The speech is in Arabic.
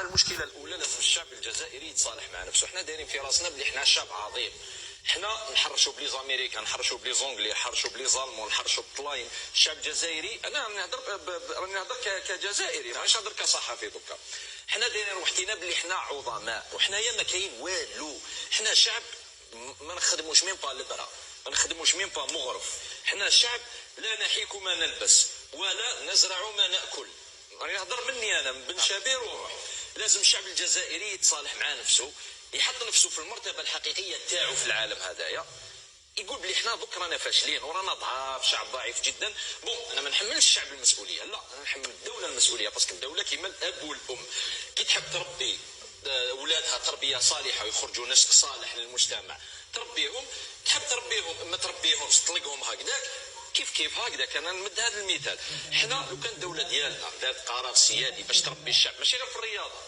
المشكله الاولى لازم الشعب الجزائري يتصالح مع نفسه. حنا دايرين في راسنا بلي حنا شعب عظيم، حنا نحرشوا بلي زاميريكان، نحرشوا بلي زونغلي، نحرشوا بلي زالمون، نحرشوا بالطلاين. الشعب الجزائري انا راني نهضر كجزائري ماشي نهضر كصحفي دوكا. حنا دايرين وحدينا بلي حنا عظماء وحنايا ما كاين والو. حنا شعب ما نخدموش ميم با البرا، ما نخدموش ميم با مغرف. حنا شعب لا نحيك ما نلبس ولا نزرع ما ناكل. راني نهضر مني انا من بن شبير وروح. لازم الشعب الجزائري يتصالح مع نفسه، يحط نفسه في المرتبه الحقيقيه تاعو في العالم هذايا، يقول بلي حنا دوك رانا فاشلين ورانا ضعاف، شعب ضعيف جدا. بون انا ما نحملش الشعب المسؤوليه، لا انا نحمل الدوله المسؤوليه، باسكو الدوله كيما الاب والام كي تحب تربي اولادها تربيه صالحه ويخرجوا نسك صالح للمجتمع، تربيهم، تحب تربيهم ما تربيهمش تطلقهم هكذاك كيف هكذاك. انا نمد هذا المثال، حنا لو كان الدوله ديالنا دارت قرار سيادي باش تربي الشعب ماشي غير في الرياضه،